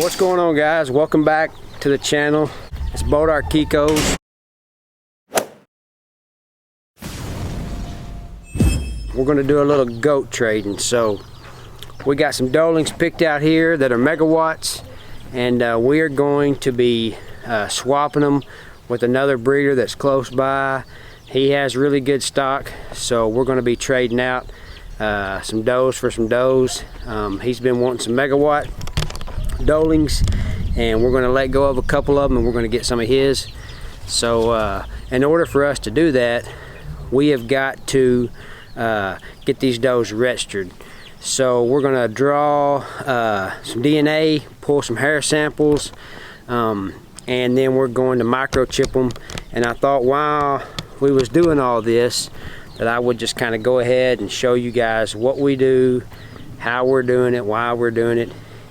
What's going on, guys? Welcome back to the channel. It's Kiko's. We're going to do a little goat trading. So we got some doelings picked out here that are megawatts, and we are going to be swapping them with another breeder that's close by. He has really good stock, so we're going to be trading out some does for some does. He's been wanting some megawatt doelings, and we're going to let go of a couple of them, and we're going to get some of his. So in order for us to do that, we have got to get these does registered. So we're going to draw some DNA, pull some hair samples, and then we're going to microchip them. And I thought while we was doing all this that I would just kind of go ahead and show you guys what we do, how we're doing it, why we're doing it,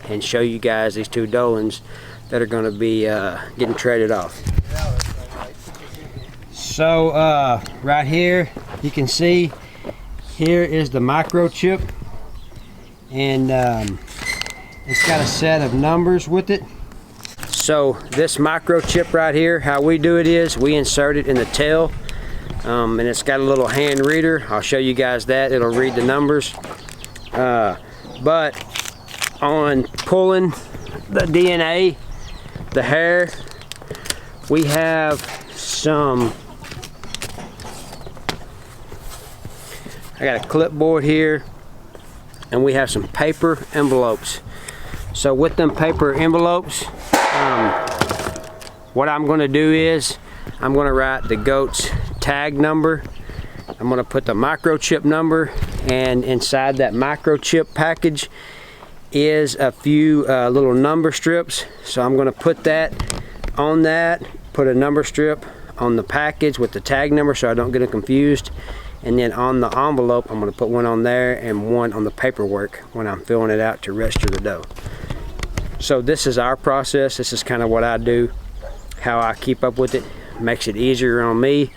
and show you guys these two doelings that are going to be getting traded off. So right here you can see here is the microchip, and it's got a set of numbers with it. So this microchip right here, how we do it is we insert it in the tail, and it's got a little hand reader. I'll show you guys that. It'll read the numbers, but on pulling the DNA, the hair, we have some, I got a clipboard here, and we have some paper envelopes. So with them paper envelopes, what I'm going to do is I'm going to write the goat's tag number. I'm going to put the microchip number, and inside that microchip package is a few little number strips. So I'm going to put that on that, put a number strip on the package with the tag number so I don't get them confused. And then on the envelope, I'm going to put one on there and one on the paperwork when I'm filling it out to register the dough. So this is our process. This is kind of what I do, how I keep up with it. Makes it easier on me.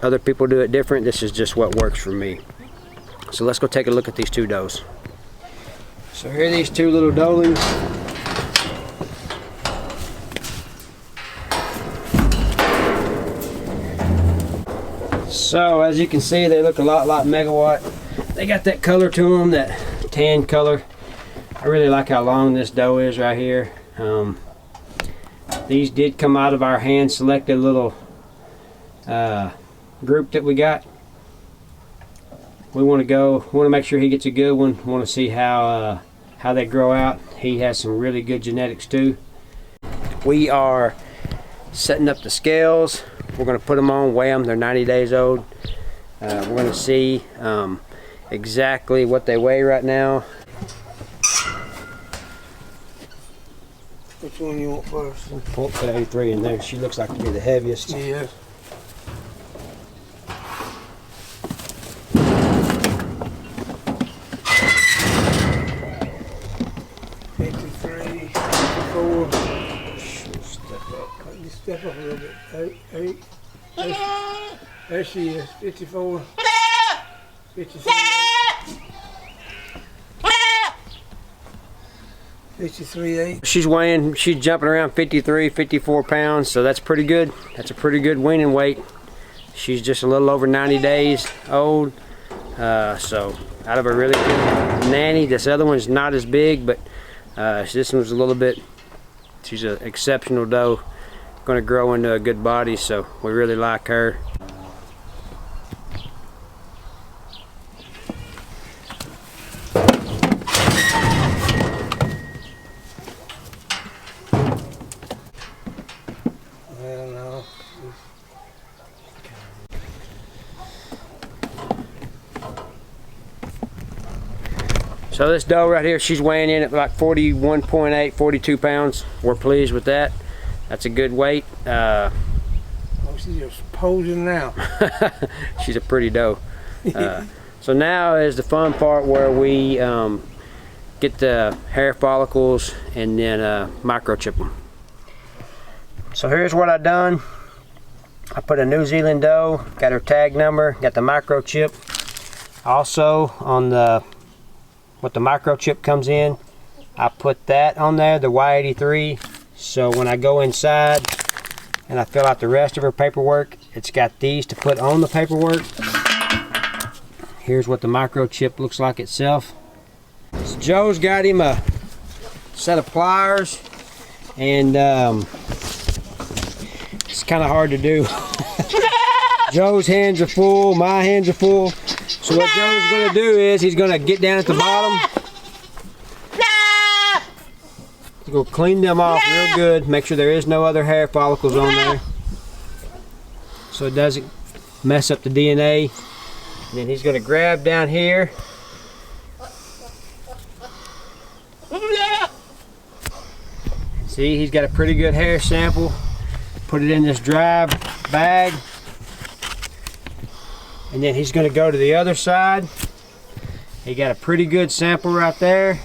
Other people do it different. This is just what works for me. So let's go take a look at these two does. So here are these two little doelings. So as you can see, they look a lot megawatt. They got that color to them, that tan color. I really like how long this doe is right here. These did come out of our hand selected little group that we got. We want to make sure he gets a good one. Want to see how they grow out. He has some really good genetics too. We are setting up the scales. We're going to put them on, weigh them. They're 90 days old. We're going to see exactly what they weigh right now. Which one you want first? We'll put the 83 in there. She looks like to be the heaviest. Yeah. Step up a little bit. There she is. 54. 53. 53.8. She's jumping around 53, 54 pounds, so that's pretty good. That's a pretty good weaning weight. She's just a little over 90 days old. So out of a really good nanny. This other one's not as big, but this one's a little bit, she's an exceptional doe. Going to grow into a good body, so we really like her. Well, no. So this doe right here, she's weighing in at like 41.8, 42 pounds. We're pleased with that. That's a good weight. Oh, she's just posing now. She's a pretty doe. So now is the fun part where we get the hair follicles and then microchip them. So here's what I done. I put a New Zealand doe, got her tag number, got the microchip. Also on the what the microchip comes in, I put that on there, the Y83, so when I go inside and I fill out the rest of her paperwork, it's got these to put on the paperwork. Here's what the microchip looks like itself. So Joe's got him a set of pliers, and it's kind of hard to do. Joe's hands are full, my hands are full. So what Joe's gonna do is he's gonna get down at the bottom. He's gonna clean them off real good, make sure there is no other hair follicles on there, so it doesn't mess up the DNA. And then he's gonna grab down here. See, he's got a pretty good hair sample. Put it in this dry bag. And then he's gonna go to the other side. He got a pretty good sample right there.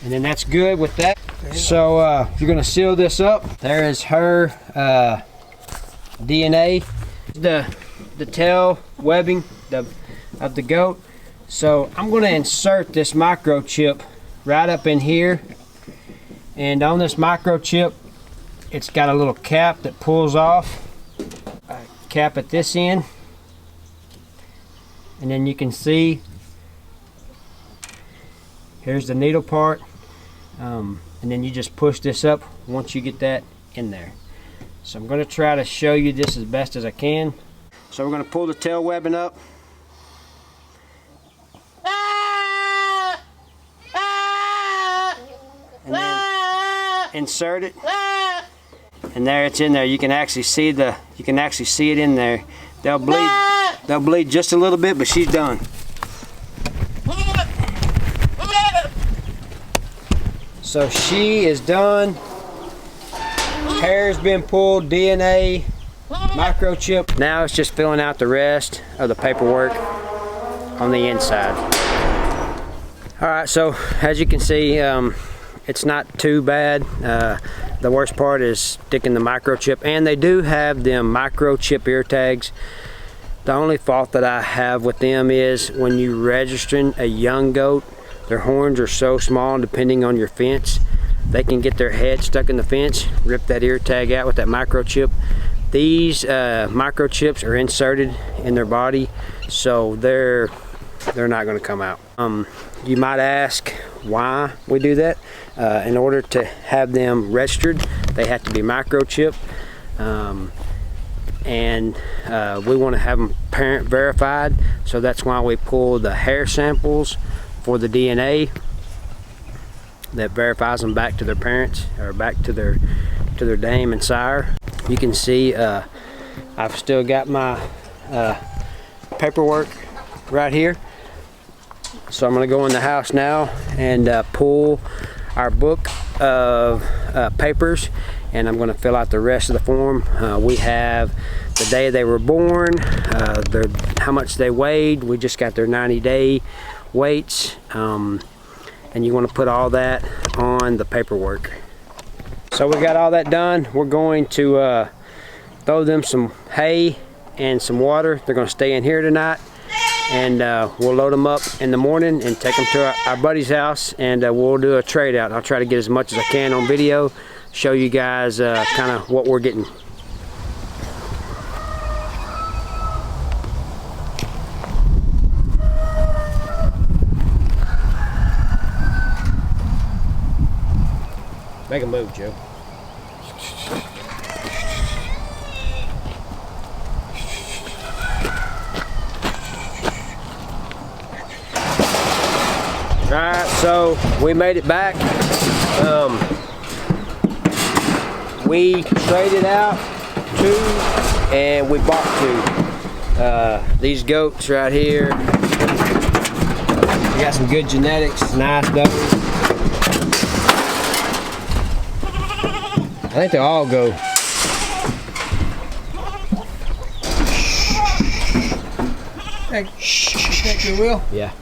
And then that's good with that. So you're gonna seal this up. There is her DNA, the tail webbing of the goat. So I'm gonna insert this microchip right up in here. And on this microchip, it's got a little cap that pulls off. A cap at this end. And then you can see, here's the needle part. And then you just push this up once you get that in there. So I'm going to try to show you this as best as I can. So we're going to pull the tail webbing up. And then insert it. And there it's in there. You can actually see it in there. They'll bleed just a little bit, but she's done. So she is done. Hair's been pulled, DNA, microchip. Now it's just filling out the rest of the paperwork on the inside. Alright, so as you can see, it's not too bad. The worst part is sticking the microchip, and they do have them microchip ear tags. The only fault that I have with them is when you registering a young goat, their horns are so small, depending on your fence, they can get their head stuck in the fence, rip that ear tag out with that microchip. These microchips are inserted in their body, so they're not going to come out. You might ask why we do that. In order to have them registered, they have to be microchipped, and we want to have them parent verified, so that's why we pull the hair samples for the DNA that verifies them back to their parents, or back to their dame and sire. You can see I've still got my paperwork right here, so I'm going to go in the house now and pull our book of papers, and I'm going to fill out the rest of the form. We have the day they were born, how much they weighed. We just got their 90-day weights, and you want to put all that on the paperwork. So we got all that done. We're going to throw them some hay and some water. They're going to stay in here tonight, and we'll load them up in the morning and take them to our buddy's house, and we'll do a trade out. I'll try to get as much as I can on video, show you guys kind of what we're getting. Make a move, Joe. Alright, so we made it back. We traded out 2 and we bought 2. These goats right here, we got some good genetics, nice does. I think they all go. Think you will? Yeah.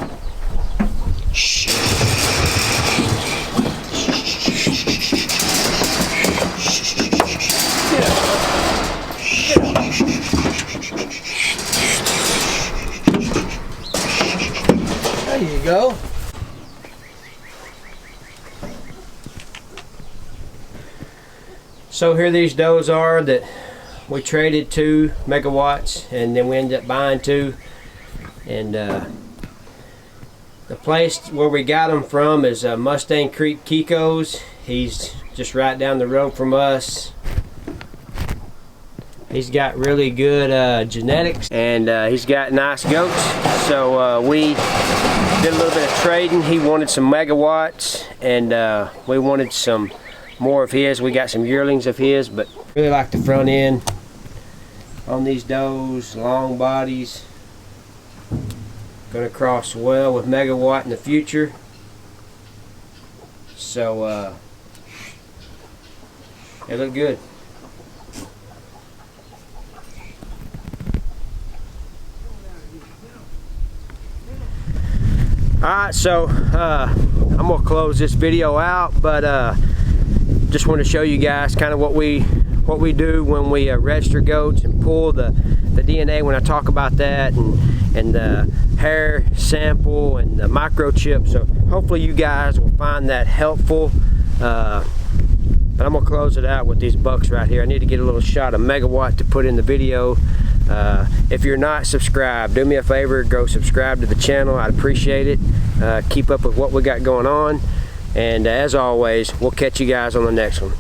There you go. So here these does are that we traded 2 megawatts, and then we ended up buying 2. And the place where we got them from is Mustang Creek Kiko's. He's just right down the road from us. He's got really good genetics, and he's got nice goats. So we did a little bit of trading. He wanted some megawatts, and we wanted some more of his. We got some yearlings of his, but really like the front end on these does, long bodies. Gonna cross well with megawatt in the future. So they look good. Alright, so I'm gonna close this video out, but just want to show you guys kind of what we do when we register goats and pull the DNA, when I talk about that, and the hair sample and the microchip. So hopefully you guys will find that helpful. But I'm gonna close it out with these bucks right here. I need to get a little shot of megawatt to put in the video. If you're not subscribed, do me a favor, go subscribe to the channel. I'd appreciate it. Keep up with what we got going on. And as always, we'll catch you guys on the next one.